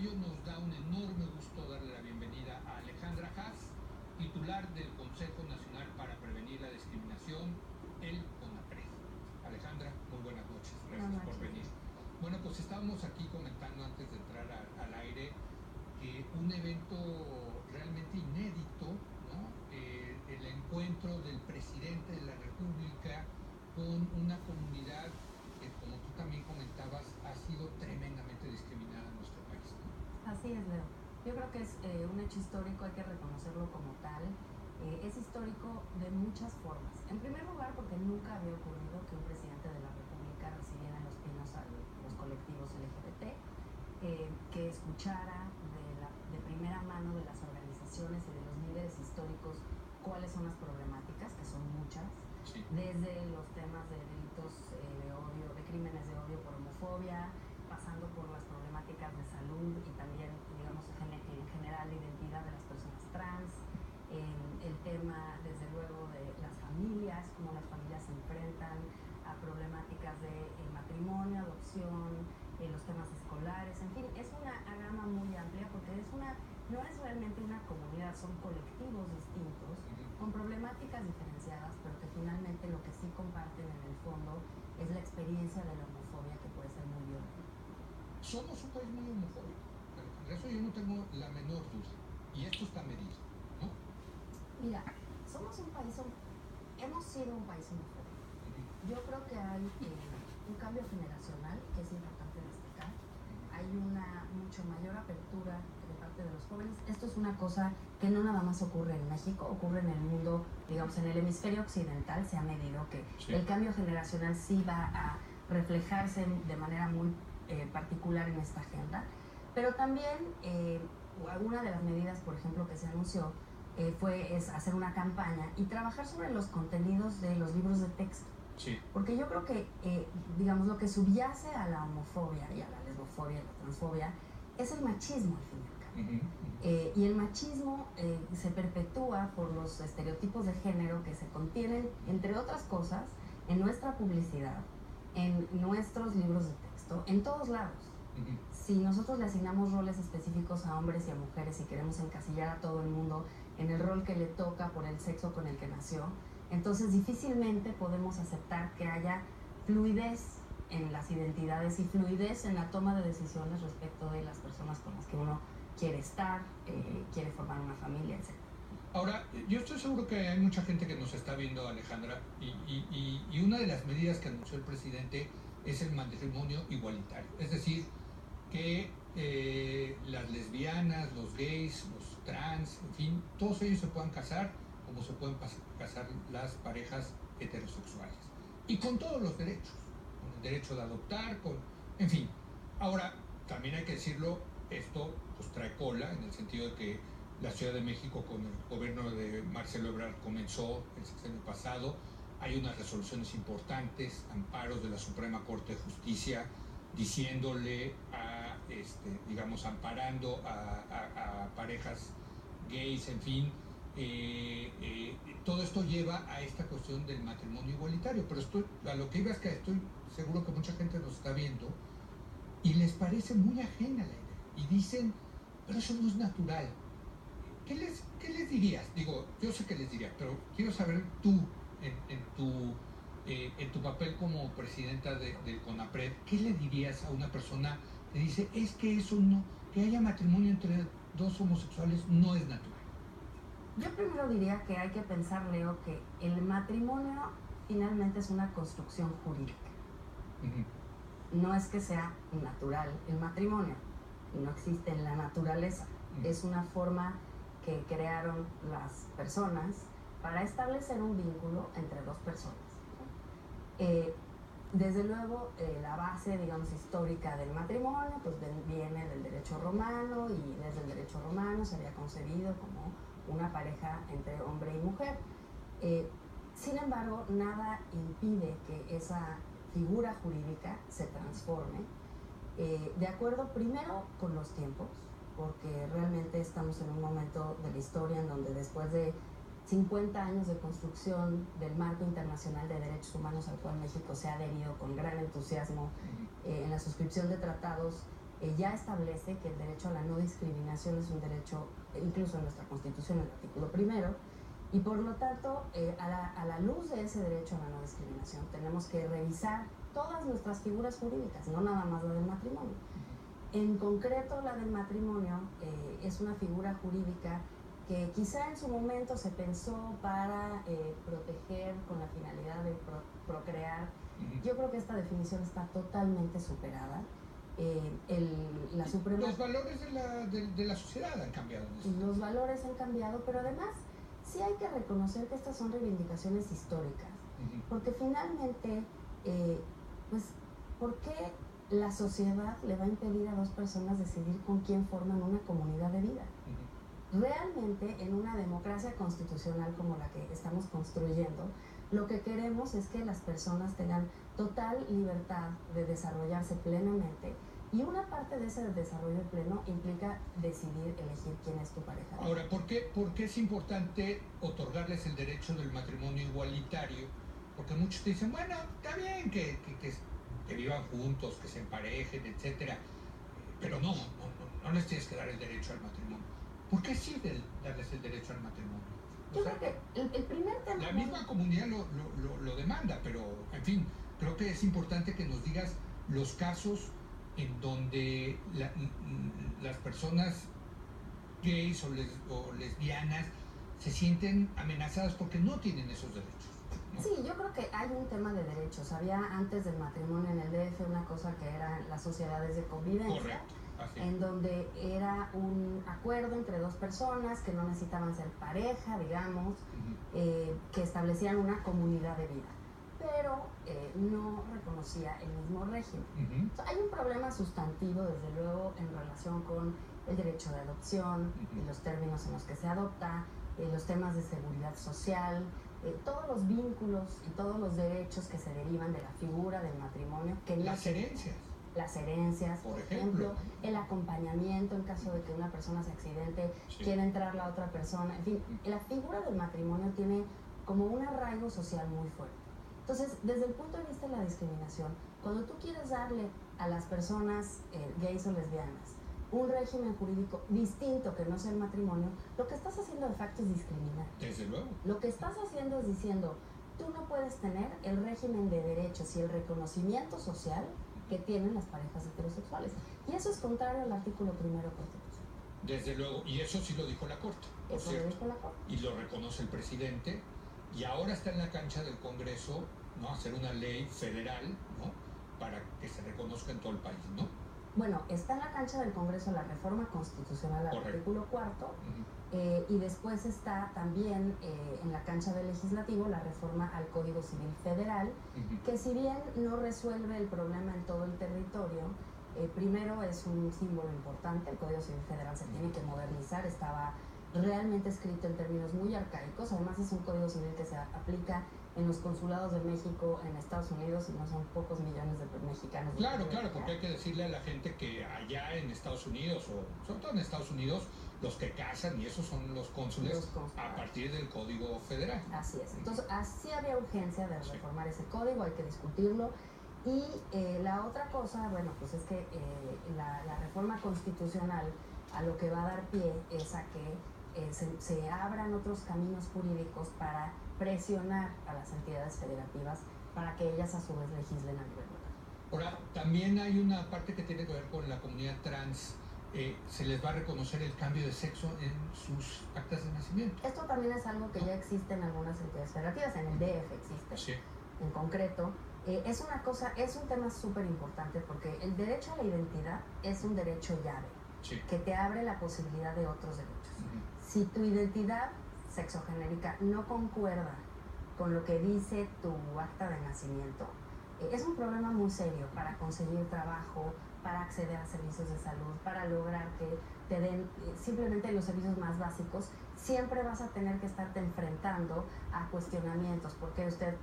ello nos da un enorme gusto darle la bienvenida a Alejandra Haas, titular del Consejo Nacional para Prevenir la Discriminación, el CONAPRED. Alejandra, muy buenas noches, gracias por venir. Bueno, pues estábamos aquí comentando antes de entrar al aire que un evento realmente inédito, ¿no? El encuentro del presidente de la República con una comunidad que, como tú también comentabas, ha sido tremendamente discriminada en nuestro país, ¿no? Así es, Leo. Yo creo que es un hecho histórico, hay que reconocerlo como tal. Es histórico de muchas formas. En primer lugar, porque nunca había ocurrido que un presidente de la República recibiera en los pinos a los colectivos LGBT, que escuchara de primera mano de las organizaciones y de los líderes históricos cuáles son las problemáticas, que son muchas, sí, desde los temas de delitos de odio, de crímenes de odio por homofobia, pasando por las problemáticas de salud y también, digamos, en general la identidad de las personas trans, el tema, desde luego, de las familias, cómo las familias se enfrentan a problemáticas de matrimonio, adopción, los temas escolares, en fin, es una gama muy amplia porque no es realmente una comunidad, son colectivos distintos, con problemáticas diferenciadas, pero que finalmente lo que sí comparten en el fondo es la experiencia de la homofobia, que puede ser muy violenta. Somos un país muy homofóbico, de eso yo no tengo la menor duda, y esto está medido, ¿no? Mira, hemos sido un país homofóbico. Yo creo que hay un cambio generacional que es importante destacar. Hay una mucho mayor apertura de parte de los jóvenes. Esto es una cosa que no nada más ocurre en México, ocurre en el mundo, digamos, en el hemisferio occidental. Se ha medido que sí, el cambio generacional sí va a reflejarse de manera muy particular en esta agenda. Pero también alguna de las medidas, por ejemplo, que se anunció es hacer una campaña y trabajar sobre los contenidos de los libros de texto. Sí. Porque yo creo que, digamos, lo que subyace a la homofobia y a la lesbofobia y a la transfobia es el machismo, al fin y al cabo. Y el machismo se perpetúa por los estereotipos de género que se contienen, entre otras cosas, en nuestra publicidad, en nuestros libros de texto, en todos lados. Si nosotros le asignamos roles específicos a hombres y a mujeres y queremos encasillar a todo el mundo en el rol que le toca por el sexo con el que nació, entonces difícilmente podemos aceptar que haya fluidez en las identidades y fluidez en la toma de decisiones respecto de las personas con las que uno quiere estar, quiere formar una familia, etc. Ahora, yo estoy seguro que hay mucha gente que nos está viendo, Alejandra, y una de las medidas que anunció el presidente es el matrimonio igualitario. Es decir, que las lesbianas, los gays, los trans, en fin, todos ellos se puedan casar como se pueden casar las parejas heterosexuales. Y con todos los derechos, con el derecho de adoptar, en fin. Ahora, también hay que decirlo, esto pues trae cola, en el sentido de que la Ciudad de México con el gobierno de Marcelo Ebrard comenzó el sexenio pasado, hay unas resoluciones importantes, amparos de la Suprema Corte de Justicia, diciéndole digamos, amparando a parejas gays, en fin, todo esto lleva a esta cuestión del matrimonio igualitario, pero a lo que iba es que estoy seguro que mucha gente nos está viendo y les parece muy ajena la idea, y dicen, pero eso no es natural. ¿Qué les dirías? Digo, yo sé que les diría, pero quiero saber tú, en tu papel como presidenta del CONAPRED, ¿qué le dirías a una persona que dice, es que eso no, que haya matrimonio entre dos homosexuales no es natural? Yo primero diría que hay que pensar, Leo, que el matrimonio finalmente es una construcción jurídica. No es que sea natural el matrimonio, no existe en la naturaleza. Es una forma que crearon las personas para establecer un vínculo entre dos personas. Desde luego, la base, digamos, histórica del matrimonio pues viene del derecho romano, y desde el derecho romano se había concebido como una pareja entre hombre y mujer. Sin embargo, nada impide que esa figura jurídica se transforme de acuerdo primero con los tiempos, porque realmente estamos en un momento de la historia en donde después de 50 años de construcción del marco internacional de derechos humanos al cual México se ha adherido con gran entusiasmo en la suscripción de tratados ya establece que el derecho a la no discriminación es un derecho, incluso en nuestra Constitución, en el artículo primero, y por lo tanto, a la luz de ese derecho a la no discriminación, tenemos que revisar todas nuestras figuras jurídicas, no nada más la del matrimonio. En concreto, la del matrimonio es una figura jurídica que quizá en su momento se pensó para proteger con la finalidad de procrear. Yo creo que esta definición está totalmente superada. La Suprema... Los valores de la sociedad han cambiado. Los valores han cambiado, pero además sí hay que reconocer que estas son reivindicaciones históricas, porque finalmente, pues, ¿por qué la sociedad le va a impedir a dos personas decidir con quién forman una comunidad de vida? Realmente, en una democracia constitucional como la que estamos construyendo, lo que queremos es que las personas tengan total libertad de desarrollarse plenamente, y una parte de ese desarrollo pleno implica decidir elegir quién es tu pareja. Ahora, ¿por qué es importante otorgarles el derecho del matrimonio igualitario? Porque muchos te dicen, bueno, está bien que vivan juntos, que se emparejen, etcétera, pero no les tienes que dar el derecho al matrimonio. ¿Por qué sirve darles el derecho al matrimonio? Yo creo que el primer tema... La misma comunidad lo demanda, pero, en fin, creo que es importante que nos digas los casos en donde las personas gays o lesbianas se sienten amenazadas porque no tienen esos derechos, ¿no? Sí, yo creo que hay un tema de derechos. Había antes del matrimonio en el DF una cosa que eran las sociedades de convivencia. Correcto. En donde era un acuerdo entre dos personas que no necesitaban ser pareja, digamos, que establecían una comunidad de vida, pero no reconocía el mismo régimen. Hay un problema sustantivo, desde luego, en relación con el derecho de adopción, y los términos en los que se adopta, los temas de seguridad social, todos los vínculos y todos los derechos que se derivan de la figura del matrimonio. Las herencias, por ejemplo, el acompañamiento en caso de que una persona se accidente, quiera entrar la otra persona, en fin, la figura del matrimonio tiene como un arraigo social muy fuerte. Entonces, desde el punto de vista de la discriminación, cuando tú quieres darle a las personas gays o lesbianas un régimen jurídico distinto que no sea el matrimonio, lo que estás haciendo de facto es discriminar. Desde luego. Lo que estás haciendo es diciendo, tú no puedes tener el régimen de derechos y el reconocimiento social que tienen las parejas heterosexuales. Y eso es contrario al artículo primero constitucional. Desde luego, y eso sí lo dijo la Corte. Eso lo dijo la Corte. Y lo reconoce el presidente, y ahora está en la cancha del Congreso, ¿no?, hacer una ley federal, ¿no?, para que se reconozca en todo el país, ¿no? Bueno, está en la cancha del Congreso la reforma constitucional al artículo cuarto, y después está también en la cancha del Legislativo la reforma al Código Civil Federal, que si bien no resuelve el problema en todo el territorio, primero es un símbolo importante. El Código Civil Federal se tiene que modernizar, estaba realmente escrito en términos muy arcaicos. Además es un Código Civil que se aplica en los consulados de México en Estados Unidos, y no son pocos millones de mexicanos. Claro, porque hay que decirle a la gente que allá en Estados Unidos, o sobre todo en Estados Unidos, los que casan y esos son los cónsules a partir del Código Federal. Así es. Entonces, así había urgencia de reformar ese código, hay que discutirlo. Y la otra cosa, bueno, pues es que la reforma constitucional a lo que va a dar pie es a que se abran otros caminos jurídicos para presionar a las entidades federativas para que ellas a su vez legislen a nivel local. Ahora, también hay una parte que tiene que ver con la comunidad trans. Se les va a reconocer el cambio de sexo en sus actas de nacimiento. Esto también es algo que ya existe en algunas entidades federativas, en el DF existe. Sí. En concreto, es un tema súper importante, porque el derecho a la identidad es un derecho llave, que te abre la posibilidad de otros derechos. Si tu identidad sexogenérica no concuerda con lo que dice tu acta de nacimiento, es un problema muy serio para conseguir trabajo, para acceder a servicios de salud, para lograr que te den simplemente los servicios más básicos. Siempre vas a tener que estarte enfrentando a cuestionamientos, porque usted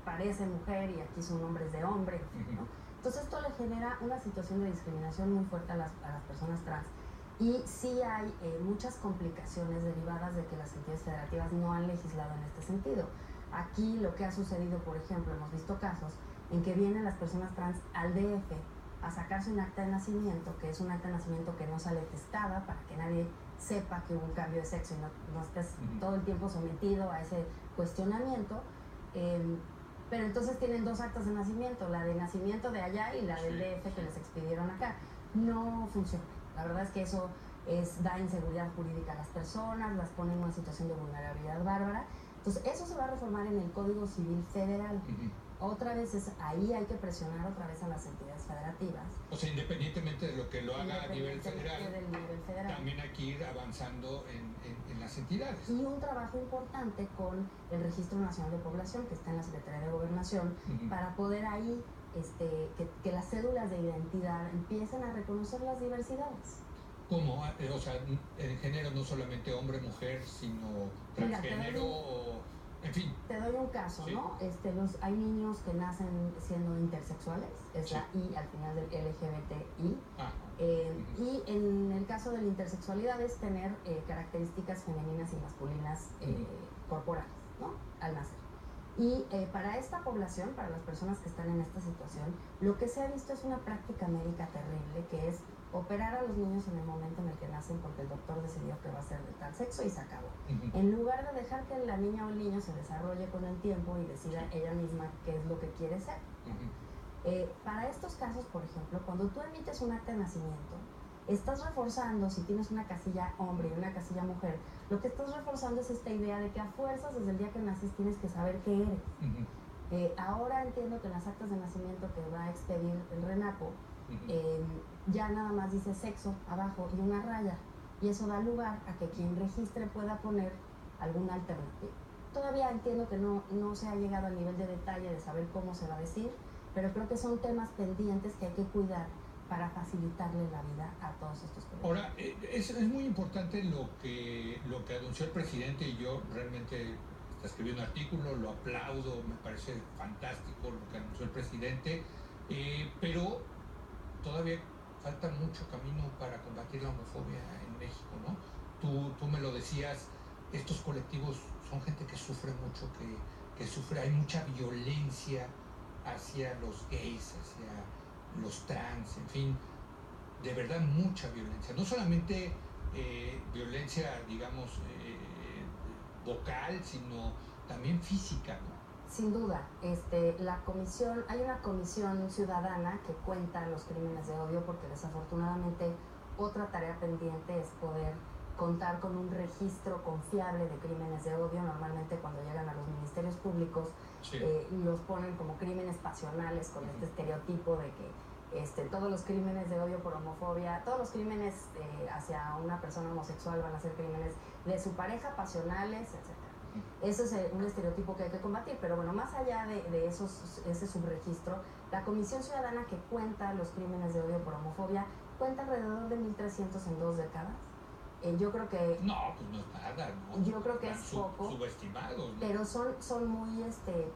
parece mujer y aquí su nombre es de hombre, ¿no? Entonces esto le genera una situación de discriminación muy fuerte a las personas trans. Y sí hay muchas complicaciones derivadas de que las entidades federativas no han legislado en este sentido. Aquí lo que ha sucedido, por ejemplo, hemos visto casos en que vienen las personas trans al DF a sacarse un acta de nacimiento, que es un acta de nacimiento que no sale testada para que nadie sepa que hubo un cambio de sexo y no estés todo el tiempo sometido a ese cuestionamiento. Pero entonces tienen dos actas de nacimiento, la de nacimiento de allá y la del DF que les expidieron acá. No funciona. La verdad es que eso da inseguridad jurídica a las personas, las pone en una situación de vulnerabilidad bárbara. Entonces eso se va a reformar en el Código Civil Federal. Otra vez ahí hay que presionar otra vez a las entidades federativas. O sea, independientemente de lo que lo haga a nivel federal, nivel federal, también hay que ir avanzando en las entidades. Y un trabajo importante con el Registro Nacional de Población, que está en la Secretaría de Gobernación, para poder ahí que las cédulas de identidad empiecen a reconocer las diversidades. ¿Cómo? O sea, el género no solamente hombre, mujer, sino transgénero, en fin. Te doy un caso, sí, ¿no? Hay niños que nacen siendo intersexuales, es sí, la I al final del LGBTI. Y en el caso de la intersexualidad es tener características femeninas y masculinas corporales, ¿no? Al nacer. Y para esta población, para las personas que están en esta situación, lo que se ha visto es una práctica médica terrible, que es operar a los niños en el momento en el que nacen porque el doctor decidió que va a ser de tal sexo y se acabó. En lugar de dejar que la niña o el niño se desarrolle con el tiempo y decida ella misma qué es lo que quiere ser. Para estos casos, por ejemplo, cuando tú emites un acta de nacimiento, estás reforzando, si tienes una casilla hombre y una casilla mujer, lo que estás reforzando es esta idea de que a fuerzas desde el día que naces tienes que saber qué eres. Ahora entiendo que en las actas de nacimiento que va a expedir el RENAPO, ya nada más dice sexo abajo y una raya, y eso da lugar a que quien registre pueda poner alguna alternativa. Todavía entiendo que no se ha llegado al nivel de detalle de saber cómo se va a decir, pero creo que son temas pendientes que hay que cuidar para facilitarle la vida a todos estos colegas. Ahora, es muy importante lo que anunció el presidente, y yo realmente escribí un artículo, lo aplaudo, me parece fantástico lo que anunció el presidente, pero todavía falta mucho camino para combatir la homofobia en México, ¿no? Tú me lo decías, estos colectivos son gente que sufre mucho, que sufre, hay mucha violencia hacia los gays, hacia los trans, en fin, de verdad mucha violencia, no solamente violencia, digamos, vocal, sino también física, ¿no? Sin duda, hay una comisión ciudadana que cuenta los crímenes de odio, porque desafortunadamente otra tarea pendiente es poder contar con un registro confiable de crímenes de odio. Normalmente cuando llegan a los ministerios públicos los ponen como crímenes pasionales, con este estereotipo de que todos los crímenes de odio por homofobia, todos los crímenes hacia una persona homosexual van a ser crímenes de su pareja, pasionales, etc. Eso es un estereotipo que hay que combatir, pero bueno, más allá de ese subregistro, la Comisión Ciudadana que cuenta los crímenes de odio por homofobia cuenta alrededor de 1.300 en 2 décadas. Yo creo que... No, pues no es nada, ¿no? Yo creo que es poco. Subestimados, ¿no? Pero son muy...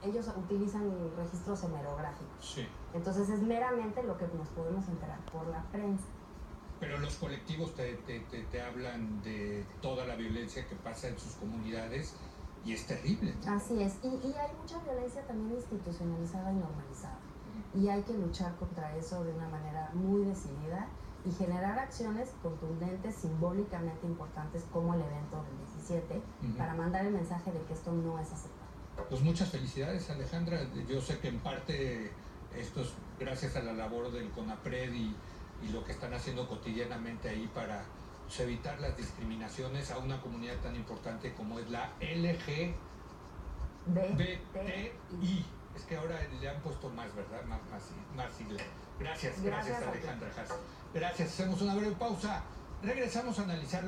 ellos utilizan registros hemerográficos. Sí. Entonces es meramente lo que nos podemos enterar por la prensa. Pero los colectivos te hablan de toda la violencia que pasa en sus comunidades y es terrible, ¿no? Así es. Y hay mucha violencia también institucionalizada y normalizada. Y hay que luchar contra eso de una manera muy decidida y generar acciones contundentes, simbólicamente importantes, como el evento del 17, para mandar el mensaje de que esto no es aceptable. Pues muchas felicidades, Alejandra. Yo sé que en parte esto es gracias a la labor del CONAPRED y lo que están haciendo cotidianamente ahí para evitar las discriminaciones a una comunidad tan importante como es la LGBTI. Es que ahora le han puesto más, ¿verdad? Más sigla. Gracias Alejandra Haas. Gracias, hacemos una breve pausa. Regresamos a analizar